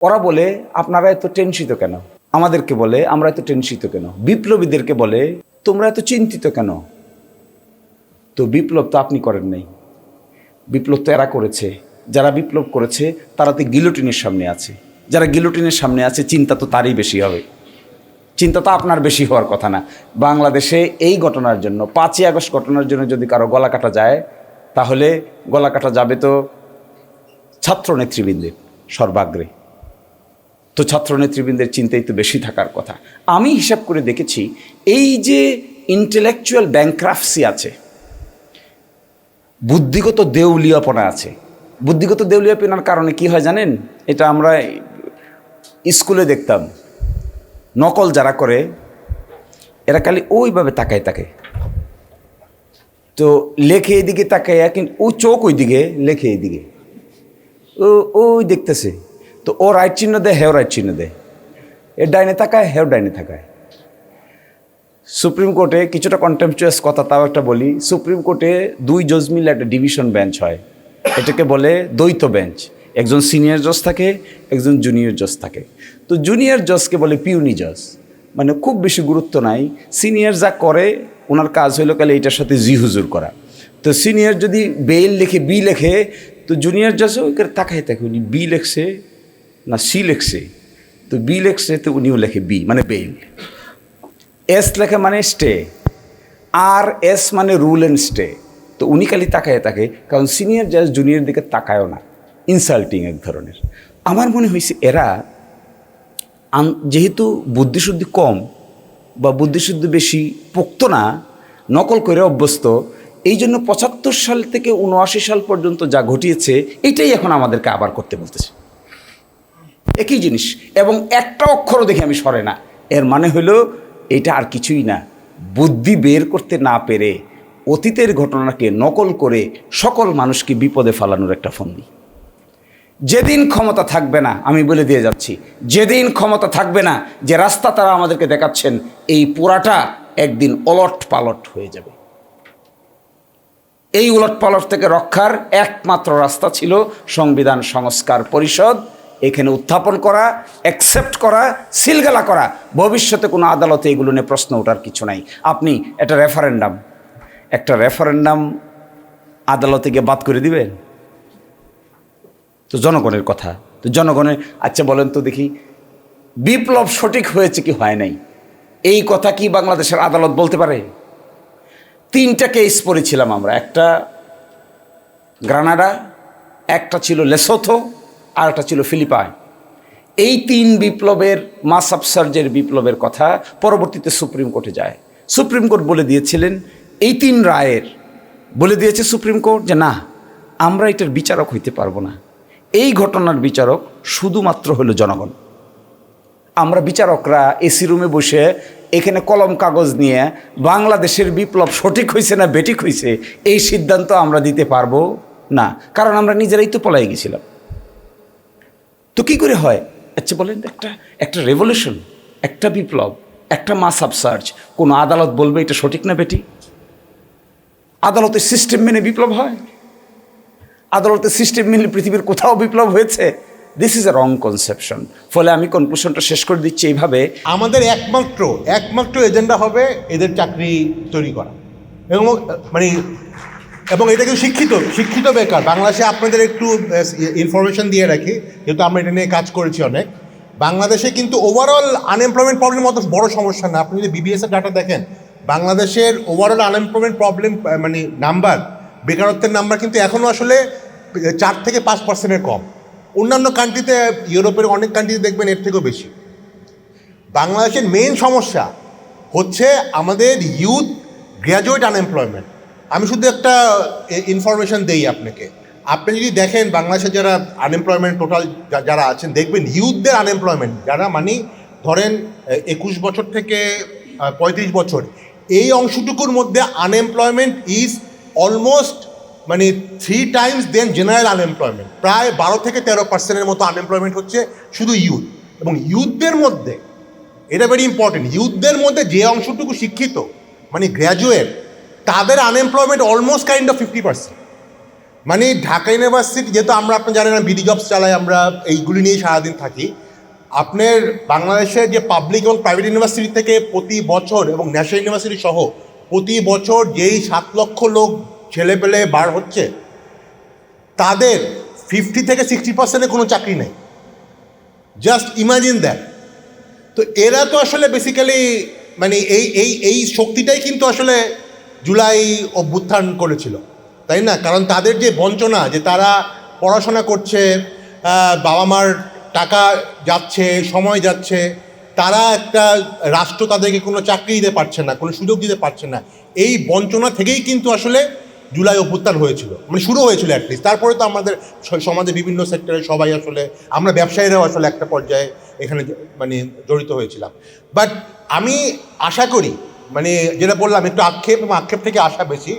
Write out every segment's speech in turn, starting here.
ওরা বলে আপনারা এত টেনশিত কেন, আমাদেরকে বলে আমরা এত টেনশিত কেন, বিপ্লবীদেরকে বলে তোমরা এত চিন্তিত কেন। তো বিপ্লব তো আপনি করেন নাই, বিপ্লব তো এরা করেছে। যারা বিপ্লব করেছে তারা তো গিলোটিনের সামনে আছে, যারা গিলোটিনের সামনে আছে চিন্তা তো তারই বেশি হবে, চিন্তা তো আপনার বেশি হওয়ার কথা না। বাংলাদেশে এই ঘটনার জন্য 5ই আগস্ট ঘটনার জন্য যদি কারো গলা কাটা যায়, তাহলে গলা কাটা যাবে তো ছাত্র নেতৃবৃন্দের সর্বাগ্রে। তো ছাত্র নেতৃবৃন্দের চিন্তাই তো বেশি থাকার কথা। আমি হিসাব করে দেখেছি, এই যে ইন্টেলেকচুয়াল ব্যাংক্রাফসি আছে, বুদ্ধিগত দেউলিয়াপনা আছে। বুদ্ধিগত দেউলিয়াপনার কারণে কি হয় জানেন? এটা আমরা স্কুলে দেখতাম, নকল যারা করে এরা খালি ওইভাবে তাকায় তাকে, তো লেখে এইদিকে তাকায়, কিন্তু ও চোখ ওইদিকে, লেখে এইদিকে, ওই দেখতেছে। তো ও রাইট চিহ্ন দেয়, হেও রাইট চিহ্ন দেয়, এর ডাইনে তাকায়, হেও ডাইনে তাকায়। সুপ্রিম কোর্টে কিছুটা কন্টেম্পচুয়াস কথা তাও একটা বলি, সুপ্রিম কোর্টে 2 জজ মিলে একটা ডিভিশন বেঞ্চ হয়, এটাকে বলে দ্বৈত বেঞ্চ। একজন সিনিয়র জজ থাকে, একজন জুনিয়র জজ থাকে। তো জুনিয়র জজকে বলে পিউনি জজ, মানে খুব বেশি গুরুত্ব নাই, সিনিয়র যা করে ওনার কাজ হইলো কালে এইটার সাথে জি হুজুর করা। তো সিনিয়র যদি বেইল লেখে, বি লেখে, তো জুনিয়র জজও ওই তাকায় থাকে, উনি বি লেখছে না সি লেখছে, তো বি লেখছে তো উনিও লেখে বি মানে বেইল। এস লেখে মানে স্টে, আর এস মানে রুল অ্যান্ড স্টে। তো উনি খালি তাকায় থাকে, কারণ সিনিয়র জাজ জুনিয়র দিকে তাকায়ও না, ইনসাল্টিং এক ধরনের। আমার মনে হয়েছে এরা যেহেতু বুদ্ধিশুদ্ধি কম বা বুদ্ধিশুদ্ধি বেশি পোক্ত না, নকল করে অভ্যস্ত, এই জন্য 75 সাল থেকে 79 সাল পর্যন্ত যা ঘটিয়েছে এটাই এখন আমাদেরকে আবার করতে বলতেছে, একই জিনিস। এবং একটা অক্ষরও দেখে আমি সরে না, এর মানে হলো এটা আর কিছুই না, বুদ্ধি বের করতে না পেরে অতীতের ঘটনাকে নকল করে সকল মানুষকে বিপদে ফেলানোর একটা ফন্দি। যেদিন ক্ষমতা থাকবে না, আমি বলে দিয়ে যাচ্ছি, যেদিন ক্ষমতা থাকবে না, যে রাস্তা তারা আমাদেরকে দেখাচ্ছেন, এই পুরাটা একদিন ওলট পালট হয়ে যাবে। এই উলট পালট থেকে রক্ষার একমাত্র রাস্তা ছিল সংবিধান সংস্কার পরিষদ, এখানে উত্থাপন করা, অ্যাকসেপ্ট করা, সিলগালা করা। ভবিষ্যতে কোনো আদালতে এগুলো নিয়ে প্রশ্ন ওঠার কিছু নাই। আপনি একটা রেফারেন্ডাম আদালতে গিয়ে বাদ করে দিবেন? তো জনগণের কথা, তো জনগণের, আচ্ছা বলেন তো দেখি, বিপ্লব সঠিক হয়েছে কি হয় নাই, এই কথা কি বাংলাদেশের আদালত বলতে পারে? 3টা কেস পড়েছিলাম আমরা, একটা গ্রানাডা, একটা ছিল লেসোথো, আর একটা ছিল ফিলিপাইন। এই 3 বিপ্লবের, মাস আপসার্জের বিপ্লবের কথা পরবর্তীতে সুপ্রিম কোর্টে যায়। সুপ্রিম কোর্ট বলে দিয়েছিলেন, এই 3 রায়ের বলে দিয়েছে সুপ্রিম কোর্ট যে না, আমরা এটার বিচারক হইতে পারবো না, এই ঘটনার বিচারক শুধুমাত্র হলো জনগণ। আমরা বিচারকরা এসি রুমে বসে এখানে কলম কাগজ নিয়ে বাংলাদেশের বিপ্লব সঠিক হয়েছে না বেঠিক হয়েছে এই সিদ্ধান্ত আমরা দিতে পারবো না, কারণ আমরা নিজেরাই তো পলাই গেছিলাম। তো কী করে হয়? আচ্ছা বলেন, একটা রেভলিউশন, একটা বিপ্লব, একটা মাস আপসার্জ, কোনো আদালত বলবে এটা সঠিক না বেঠিক? আদালতের সিস্টেম মেনে বিপ্লব হয়? আদালতের সিস্টেম মেনে পৃথিবীর কোথাও বিপ্লব হয়েছে? This is a wrong conception. ফলে আমি কনক্লুশনটা শেষ করে দিচ্ছি এইভাবে, আমাদের একমাত্র এজেন্ডা হবে এদের চাকরি তৈরি করা, এবং এটা কিন্তু শিক্ষিত বেকার। বাংলাদেশে আপনাদের একটু ইনফরমেশন দিয়ে রাখি, যেহেতু আমরা এটা নিয়ে কাজ করেছি অনেক। বাংলাদেশে কিন্তু ওভারঅল আনএমপ্লয়মেন্ট প্রবলেম অত বড় সমস্যা না। আপনি যদি বিবিএস এর ডাটা দেখেন, বাংলাদেশের ওভারঅল আনএমপ্লয়মেন্ট প্রবলেম নাম্বার, বেকারত্বের নাম্বার কিন্তু এখনও আসলে 4 থেকে 5% কম। অন্যান্য কান্ট্রিতে, ইউরোপের অনেক কান্ট্রিতে দেখবেন এর থেকেও বেশি। বাংলাদেশের মেইন সমস্যা হচ্ছে আমাদের ইউথ গ্র্যাজুয়েট আনএমপ্লয়মেন্ট। আমি শুধু একটা ইনফরমেশন দেই আপনাকে। আপনি যদি দেখেন বাংলাদেশের যারা আনএমপ্লয়মেন্ট টোটাল যারা আছেন, দেখবেন ইউথদের আনএমপ্লয়মেন্ট, যারা মানে ধরেন 21 বছর থেকে 35 বছর, এই অংশটুকুর মধ্যে unemployment is almost 3 times than general unemployment. প্রায় 12 থেকে 13% মতো আনএমপ্লয়মেন্ট হচ্ছে শুধু ইউথ। এবং ইউথদের মধ্যে, এটা ভেরি ইম্পর্টেন্ট, ইউথদের মধ্যে যে অংশটুকু শিক্ষিত গ্র্যাজুয়েট, তাদের আনএমপ্লয়মেন্ট অলমোস্ট কাইন্ড অফ 50%। মানে ঢাকা ইউনিভার্সিটি, যেহেতু আমরা আপনি জানেন বিডি জবস চালাই, আমরা এইগুলি নিয়েই সারাদিন থাকি। আপনার বাংলাদেশের যে পাবলিক এবং প্রাইভেট ইউনিভার্সিটি থেকে প্রতি বছর এবং ন্যাশনাল ইউনিভার্সিটি সহ প্রতি বছর যেই 7 লক্ষ লোক ছেলেপেলে বার হচ্ছে, তাদের 50 থেকে 60% কোনো চাকরি নেই। Just imagine that. তো এরা তো আসলে বেসিক্যালি মানে এই শক্তিটাই কিন্তু আসলে জুলাই অভ্যুত্থান করেছিল, তাই না? কারণ তাদের যে বঞ্চনা, যে তারা পড়াশোনা করছে, বাবা মার টাকা যাচ্ছে, সময় যাচ্ছে, তারা একটা রাষ্ট্র তাদেরকে কোনো চাকরি দিতে পারছে না, কোনো সুযোগ দিতে পারছে না, এই বঞ্চনা থেকেই কিন্তু আসলে জুলাই অভ্যুত্থান হয়েছিল, মানে শুরু হয়েছিল অ্যাটলিস্ট। তারপরে তো আমাদের সমাজে বিভিন্ন সেক্টরে সবাই আসলে, আমরা ব্যবসায়ীরাও আসলে একটা পর্যায়ে এখানে মানে জড়িত হয়েছিলাম। বাট আমি আশা করি, মানে যেটা বললাম একটু আক্ষেপ এবং আক্ষেপ থেকে আশা বেশি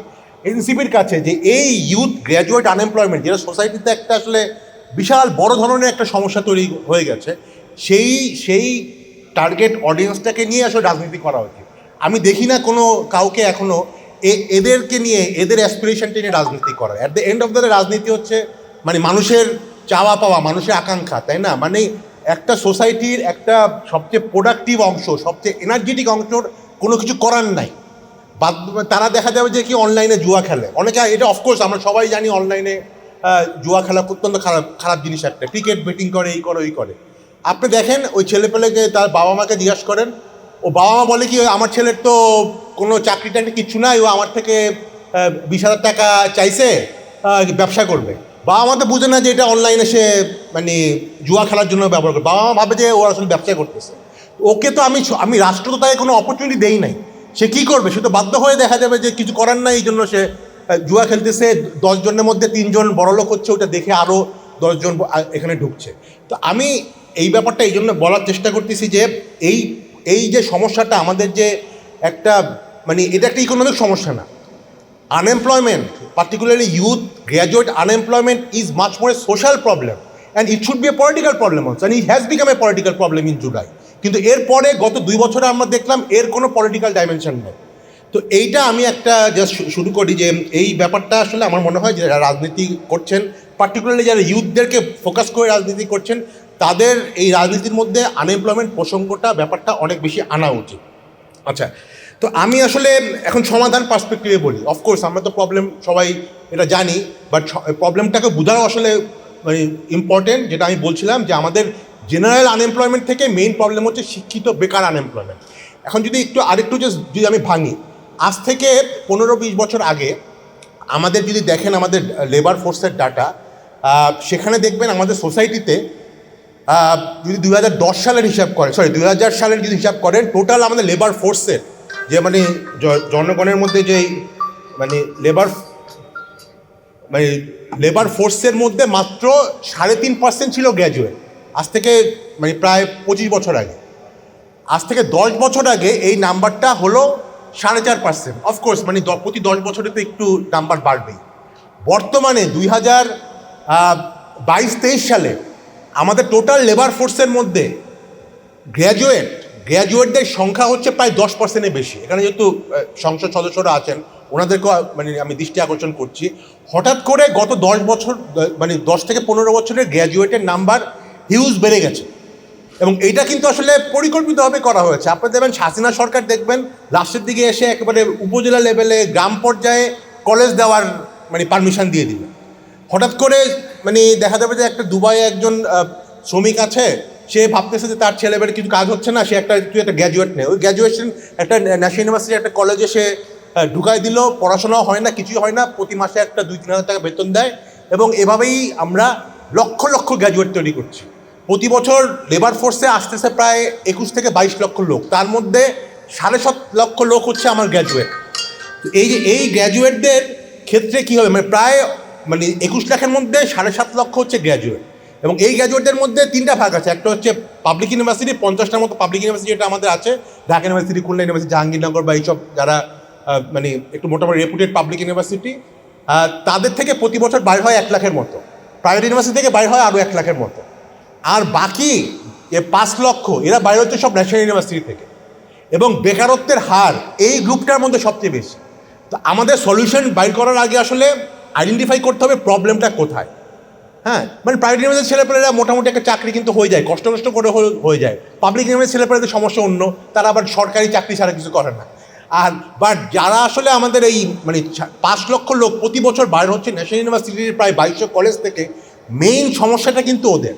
এনসিপির কাছে, যে এই ইউথ গ্র্যাজুয়েট আনএমপ্লয়মেন্ট, যেটা সোসাইটিতে একটা আসলে বিশাল বড় ধরনের একটা সমস্যা তৈরি হয়ে গেছে, সেই টার্গেট অডিয়েন্সটাকে নিয়ে আসলে রাজনীতি করা উচিত। আমি দেখি না কোনো কাউকে এখনও এদেরকে নিয়ে, এদের অ্যাসপিরেশনটা নিয়ে রাজনীতি করার। At the end of the রাজনীতি হচ্ছে মানে মানুষের চাওয়া পাওয়া, মানুষের আকাঙ্ক্ষা, তাই না? মানে একটা সোসাইটির একটা সবচেয়ে প্রোডাক্টিভ অংশ, সবচেয়ে এনার্জেটিক অংশর কোনো কিছু করার নাই। তারা দেখা যাবে যে কি অনলাইনে জুয়া খেলে, অনেকে, এটা অফকোর্স আমরা সবাই জানি অনলাইনে জুয়া খেলা অত্যন্ত খারাপ জিনিস একটা, ক্রিকেট বেটিং করে, এই করে ওই করে। আপনি দেখেন ওই ছেলেপেলেকে তার বাবা মাকে জিজ্ঞাসা করেন, ও বাবা মা বলে কি আমার ছেলের তো কোনো চাকরি টাকরি কিচ্ছু নাই, ও আমার থেকে 20,000 টাকা চাইছে, ব্যবসা করবে। বাবা মা তো বুঝে না যে এটা অনলাইনে সে মানে জুয়া খেলার জন্য ব্যবহার করে। বাবা মা ভাবে যে ও আসলে ব্যবসা করতেছে। ওকে তো আমি রাষ্ট্র তো তাকে কোনো অপরচুনিটি দেই নাই, সে কী করবে? সে তো বাধ্য হয়ে দেখা যাবে যে কিছু করার নাই, এই জন্য সে জুয়া খেলতেছে। 10 জনের মধ্যে 3 জন বড়লোক হচ্ছে, ওটা দেখে আরও 10 জন এখানে ঢুকছে। তো আমি এই ব্যাপারটা এই জন্য বলার চেষ্টা করতেছি যে এই যে সমস্যাটা আমাদের, যে একটা মানে এটা একটা ইকোনমিক সমস্যা না। Unemployment, particularly youth graduate unemployment, is much more a social problem and it should be a political problem also, and it has become a political problem in July. কিন্তু এরপরে গত 2 বছরে আমরা দেখলাম এর কোনো পলিটিক্যাল ডাইমেনশন নেই। তো এইটা আমি একটা জাস্ট শুরু করি যে এই ব্যাপারটা আসলে আমার মনে হয় যে যারা রাজনীতি করছেন, পার্টিকুলারলি যারা ইউথদেরকে ফোকাস করে রাজনীতি করছেন, তাদের এই রাজনীতির মধ্যে আনএমপ্লয়মেন্ট প্রসঙ্গটা, ব্যাপারটা অনেক বেশি আনা উচিত। আচ্ছা, তো আমি আসলে এখন সমাধান পার্সপেক্টিভে বলি। অফকোর্স আমরা তো প্রবলেম সবাই এটা জানি, বাট প্রবলেমটাকে বোঝাও আসলে মানে ইম্পর্টেন্ট। যেটা আমি বলছিলাম যে আমাদের জেনারেল আনএমপ্লয়মেন্ট থেকে মেইন প্রবলেম হচ্ছে শিক্ষিত বেকার আনএমপ্লয়মেন্ট। এখন যদি আরেকটু যদি আমি ভাঙি, আজ থেকে 15-20 বছর আগে আমাদের যদি দেখেন আমাদের লেবার ফোর্সের ডাটা, সেখানে দেখবেন আমাদের সোসাইটিতে যদি 2010 সালের হিসাব করেন, 2000 সালের যদি হিসাব করেন, টোটাল আমাদের লেবার ফোর্সের যে মানে জনগণের মধ্যে যে মানে লেবার ফোর্সের মধ্যে মাত্র 3.5% ছিল গ্র্যাজুয়েট। আজ থেকে মানে প্রায় 25 বছর আগে। আজ থেকে 10 বছর আগে এই নাম্বারটা হলো 4.5%। অফকোর্স মানে প্রতি 10 বছরে তো একটু নাম্বার বাড়বেই। বর্তমানে 2022-23 সালে আমাদের টোটাল লেবার ফোর্সের মধ্যে গ্র্যাজুয়েটদের সংখ্যা হচ্ছে প্রায় 10%-এর বেশি। এখানে যেহেতু সংসদ সদস্যরা আছেন, ওনাদেরকেও মানে আমি দৃষ্টি আকর্ষণ করছি। হঠাৎ করে গত 10 বছর মানে 10 থেকে 15 বছরের গ্র্যাজুয়েটের নাম্বার হিউজ বেড়ে গেছে, এবং এইটা কিন্তু আসলে পরিকল্পিতভাবে করা হয়েছে। আপনারা দেখবেন হাসিনা সরকার দেখবেন লাস্টের দিকে এসে একেবারে উপজেলা লেভেলে, গ্রাম পর্যায়ে কলেজ দেওয়ার মানে পারমিশন দিয়ে দিল। হঠাৎ করে মানে দেখা যাবে যে একটা দুবাইয়ে একজন শ্রমিক আছে, সে ভাবতেছে যে তার ছেলেমেয়ের কিছু কাজ হচ্ছে না, সে একটা গ্র্যাজুয়েট নেই, ওই গ্র্যাজুয়েশন একটা ন্যাশনাল ইউনিভার্সিটি একটা কলেজে সে ঢুকাই দিল, পড়াশোনাও হয় না, কিছুই হয় না, প্রতি মাসে একটা 2-3 হাজার টাকা বেতন দেয়, এবং এভাবেই আমরা লক্ষ লক্ষ গ্র্যাজুয়েট তৈরি করছি। প্রতি বছর লেবার ফোর্সে আসতেছে প্রায় 21 থেকে 22 লক্ষ লোক, তার মধ্যে 7.5 লক্ষ লোক হচ্ছে আমার গ্র্যাজুয়েট। তো এই গ্র্যাজুয়েটদের ক্ষেত্রে কী হবে, মানে প্রায় মানে 21 লাখের মধ্যে 7.5 লক্ষ হচ্ছে গ্র্যাজুয়েট, এবং এই গ্র্যাজুয়েটদের মধ্যে 3টা ভাগ আছে। একটা হচ্ছে পাবলিক ইউনিভার্সিটি, 50টার মতো পাবলিক ইউনিভার্সিটি এটা আমাদের আছে, ঢাকা ইউনিভার্সিটি, খুলনা ইউনিভার্সিটি, জাহাঙ্গীরনগর বা এইসব যারা মানে একটু মোটামুটি রেপুটেড পাবলিক ইউনিভার্সিটি, তাদের থেকে প্রতি বছর বাইর হয় 1 লাখের মতো। প্রাইভেট ইউনিভার্সিটি থেকে বাইর হয় আরও 1 লাখের মতো। আর বাকি 5 লক্ষ এরা বাইরে হচ্ছে সব ন্যাশনাল ইউনিভার্সিটি থেকে, এবং বেকারত্বের হার এই গ্রুপটার মধ্যে সবচেয়ে বেশি। তো আমাদের সলিউশন বাইর করার আগে আসলে আইডেন্টিফাই করতে হবে প্রবলেমটা কোথায়। হ্যাঁ, মানে প্রাইভেট ইউনিভার্সিটির ছেলেপেলেরা মোটামুটি একটা চাকরি কিন্তু হয়ে যায়, কষ্ট করে হয়ে যায়। পাবলিক ইউনিভার্সিটির ছেলেপেলেদের সমস্যা অন্য, তারা আবার সরকারি চাকরি ছাড়া কিছু করে না। আর বাট যারা আসলে আমাদের এই মানে 5 লক্ষ লোক প্রতি বছর বাইর হচ্ছে ন্যাশনাল ইউনিভার্সিটির প্রায় 2200 কলেজ থেকে, মেইন সমস্যাটা কিন্তু ওদের।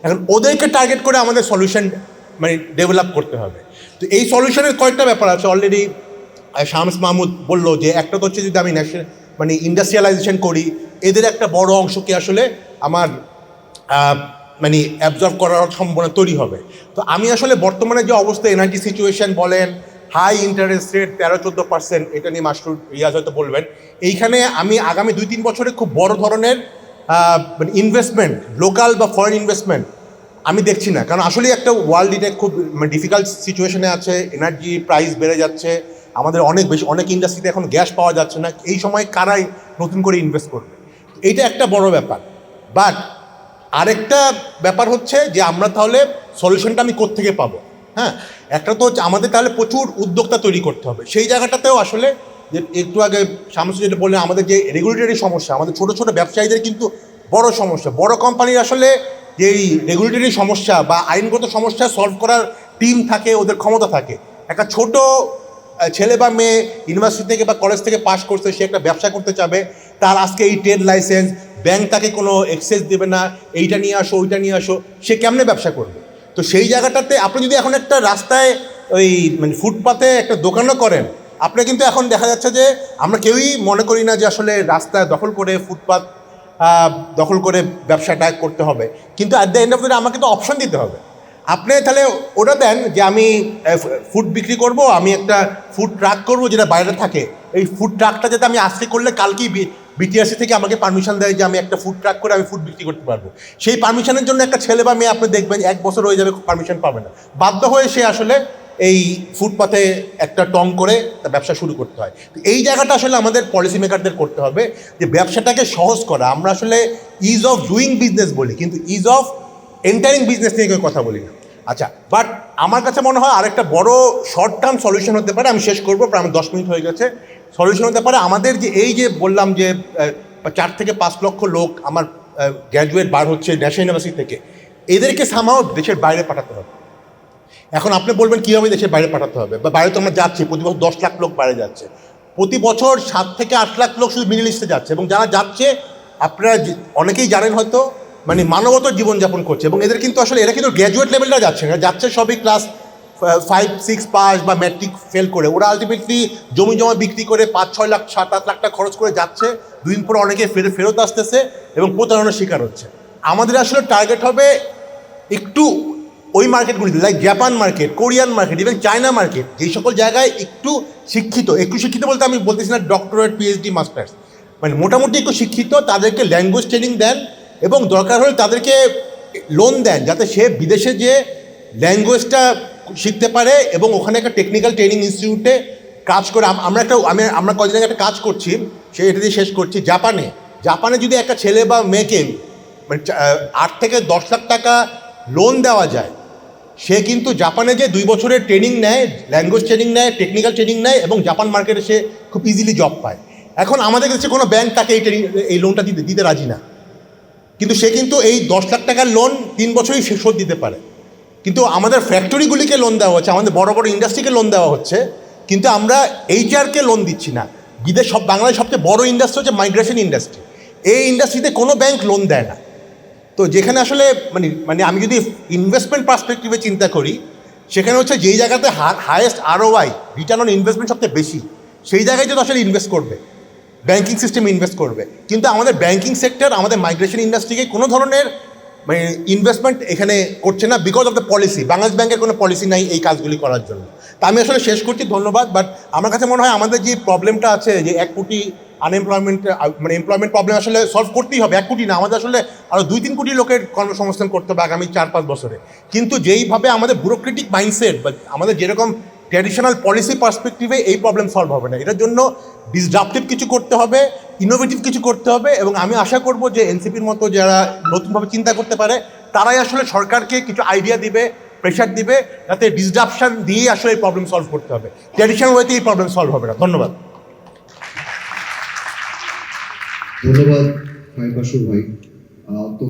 এখন ওদেরকে টার্গেট করে আমাদের সলিউশন মানে ডেভেলপ করতে হবে। তো এই সলিউশনের কয়েকটা ব্যাপার আছে। অলরেডি শামস মাহমুদ বললো যে একটা তো হচ্ছে যদি আমি ন্যাশনাল মানে ইন্ডাস্ট্রিয়ালাইজেশন করি, এদের একটা বড় অংশকে আসলে আমার মানে অ্যাবজর্ব করার সম্ভাবনা তৈরি হবে। তো আমি আসলে বর্তমানে যে অবস্থা, এনার্জি সিচুয়েশন বলেন, হাই ইন্টারেস্ট রেট 13-14%, এটা নিয়ে মাস্টার রিয়াজ হয়তো বলবেন, এইখানে আমি আগামী 2-3 বছরে খুব বড় ধরনের মানে ইনভেস্টমেন্ট, লোকাল বা ফরেন ইনভেস্টমেন্ট আমি দেখছি না। কারণ আসলে একটা ওয়ার্ল্ড এটা খুব ডিফিকাল্ট সিচুয়েশনে আছে, এনার্জি প্রাইস বেড়ে যাচ্ছে, আমাদের অনেক ইন্ডাস্ট্রিতে এখন গ্যাস পাওয়া যাচ্ছে না। এই সময় কারাই নতুন করে ইনভেস্ট করবে, এইটা একটা বড় ব্যাপার। বাট আরেকটা ব্যাপার হচ্ছে যে আমরা তাহলে সলিউশনটা আমি কোত্থেকে পাবো। হ্যাঁ, একটা তো হচ্ছে আমাদের তাহলে প্রচুর উদ্যোক্তা তৈরি করতে হবে। সেই জায়গাটাতেও আসলে যে একটু আগে শামসু যেটা বললেন, আমাদের যে রেগুলেটরি সমস্যা, আমাদের ছোটো ছোটো ব্যবসায়ীদের কিন্তু বড় সমস্যা। বড় কোম্পানির আসলে যে এই রেগুলেটরি সমস্যা বা আইনগত সমস্যা সলভ করার টিম থাকে, ওদের ক্ষমতা থাকে। একটা ছোট ছেলে বা মেয়ে ইউনিভার্সিটি থেকে বা কলেজ থেকে পাস করছে, সে একটা ব্যবসা করতে চাবে, তার আজকে এই ট্রেড লাইসেন্স, ব্যাংক তাকে কোনো এক্সেস দেবে না, এইটা নিয়ে আসো ওইটা নিয়ে আসো, সে কেমনে ব্যবসা করবে? তো সেই জায়গাটাতে আপনি যদি এখন একটা রাস্তায় ওই মানে ফুটপাতে একটা দোকানও করেন, আপনি কিন্তু এখন দেখা যাচ্ছে যে আমরা কেউই মনে করি না যে আসলে রাস্তায় দখল করে ফুটপাত দখল করে ব্যবসাটা করতে হবে। কিন্তু at the end of the day আমাকে তো অপশন দিতে হবে। আপনি তাহলে ওটা দেন যে আমি ফুড বিক্রি করব, আমি একটা ফুড ট্রাক করব যেটা বাইরে থাকে, এই ফুড ট্রাকটা যাতে আমি আজকে করলে কালকেই বিটিআরসি থেকে আমাকে পারমিশন দেয় যে আমি একটা ফুড ট্রাক করে আমি ফুড বিক্রি করতে পারবো। সেই পারমিশনের জন্য একটা ছেলে বা মেয়ে আপনি দেখবেন 1 বছর হয়ে যাবে, পারমিশন পাবে না, বাধ্য হয়ে সে আসলে এই ফুটপাথে একটা টং করে তার ব্যবসা শুরু করতে হয়। তো এই জায়গাটা আসলে আমাদের পলিসি মেকারদের করতে হবে যে ব্যবসাটাকে সহজ করা। আমরা আসলে ইজ অফ ডুইং বিজনেস বলি, কিন্তু ইজ অফ এন্টারিং বিজনেস নিয়ে কেউ কথা বলি না। আচ্ছা, বাট আমার কাছে মনে হয় আরেকটা বড় শর্ট টার্ম সলিউশন হতে পারে, আমি শেষ করবো, প্রায় 10 মিনিট হয়ে গেছে। সলিউশন হতে পারে আমাদের যে এই যে বললাম যে 4 থেকে 5 লক্ষ লোক আমার গ্র্যাজুয়েট বার হচ্ছে ন্যাশনাল ইউনিভার্সিটি থেকে, এদেরকে সামাও দেশের বাইরে পাঠাতে হবে। এখন আপনি বলবেন কীভাবে দেশের বাইরে পাঠাতে হবে, বা বাইরে তো আমরা যাচ্ছি, প্রতি বছর 10 লাখ লোক বাইরে যাচ্ছে, প্রতি বছর 7 থেকে 8 লাখ লোক শুধু মিডল ইস্টে যাচ্ছে। এবং যারা যাচ্ছে আপনারা অনেকেই জানেন হয়তো, মানে মানবত জীবনযাপন করছে। এবং এদের কিন্তু আসলে এরা কিন্তু গ্র্যাজুয়েট লেভেলটা যাচ্ছে না, যাচ্ছে সবই ক্লাস 5-6 পাস বা ম্যাট্রিক ফেল করে। ওরা আলটিমেটলি জমি জমা বিক্রি করে 5-6 লাখ 7-8 লাখ টাকা খরচ করে যাচ্ছে, 2 দিন পরে অনেকে ফেরত আসতেছে এবং প্রতারণার শিকার হচ্ছে। আমাদের আসলে টার্গেট হবে একটু ওই মার্কেটগুলিতে, like Japan market, Korean market, even China market, যেই সকল জায়গায় একটু শিক্ষিত বলতে আমি বলতেছি না ডক্টরেট, পিএইচডি, মাস্টার্স, মানে মোটামুটি একটু শিক্ষিত, তাদেরকে ল্যাঙ্গুয়েজ ট্রেনিং দেন এবং দরকার হলে তাদেরকে লোন দেন, যাতে সে বিদেশে যে ল্যাঙ্গুয়েজটা শিখতে পারে এবং ওখানে একটা টেকনিক্যাল ট্রেনিং ইনস্টিটিউটে কাজ করে। আমরা কদিন আগে একটা কাজ করছি, এটা দিয়ে শেষ করছি। জাপানে যদি একটা ছেলে বা মেয়েকে মানে 8 থেকে 10 লাখ টাকা লোন দেওয়া যায়, সে কিন্তু জাপানে যে 2 বছরের ট্রেনিং নেয়, ল্যাঙ্গুয়েজ ট্রেনিং নেয়, টেকনিক্যাল ট্রেনিং নেয় এবং জাপান মার্কেটে সে খুব ইজিলি জব পায়। এখন আমাদের কাছে কোনো ব্যাংক তাকে এই লোনটা দিতে রাজি না, কিন্তু সে কিন্তু এই 10 লাখ টাকার লোন 3 বছরই সে শোধ দিতে পারে। কিন্তু আমাদের ফ্যাক্টরিগুলিকে লোন দেওয়া হচ্ছে, আমাদের বড় বড় ইন্ডাস্ট্রিকে লোন দেওয়া হচ্ছে, কিন্তু আমরা এইচআরকে লোন দিচ্ছি না। বাংলাদেশ সবচেয়ে বড় ইন্ডাস্ট্রি হচ্ছে মাইগ্রেশন ইন্ডাস্ট্রি, এই ইন্ডাস্ট্রিতে কোনো ব্যাংক লোন দেয় না। তো যেখানে আসলে মানে আমি যদি ইনভেস্টমেন্ট পার্সপেক্টিভে চিন্তা করি, সেখানে হচ্ছে যেই জায়গাতে highest ROI, return on investment সবচেয়ে বেশি, সেই জায়গায় যদি আসলে ইনভেস্ট করবে, ব্যাঙ্কিং সিস্টেমে ইনভেস্ট করবে। কিন্তু আমাদের ব্যাঙ্কিং সেক্টর, আমাদের মাইগ্রেশন ইন্ডাস্ট্রিকে কোনো ধরনের মানে ইনভেস্টমেন্ট এখানে করছে না, because of the policy. Bangladesh ব্যাংকের কোনো পলিসি নাই এই কাজগুলি করার জন্য। তা আমি আসলে শেষ করছি, ধন্যবাদ। বাট আমার কাছে মনে হয় আমাদের যে প্রবলেমটা আছে, যে 1 কোটি আনএমপ্লয়মেন্ট, মানে এমপ্লয়মেন্ট প্রবলেম আসলে সলভ করতেই হবে। 1 কোটি না, আমাদের আসলে আরও 2-3 কোটি লোকের কর্মসংস্থান করতে হবে আগামী 4-5 বছরে। কিন্তু যেইভাবে আমাদের ব্যুরোক্রেটিক মাইন্ডসেট বা আমাদের যেরকম ট্র্যাডিশনাল পলিসি পার্সপেক্টিভে এই প্রবলেম সলভ হবে না। এটার জন্য ডিসরাপটিভ কিছু করতে হবে, ইনোভেটিভ কিছু করতে হবে। এবং আমি আশা করব যে এনসিপির মতো যারা নতুনভাবে চিন্তা করতে পারে, তারাই আসলে সরকারকে কিছু আইডিয়া দিবে, প্রেশার দিবে, যাতে ডিসরাপশন দিয়ে আসলে এই প্রবলেম সলভ করতে হবে। ট্র্যাডিশনাল ওয়েতে এই প্রবলেম সলভ হবে না। ধন্যবাদ। ধন্যবাদ ভাই বাসু ভাই। তো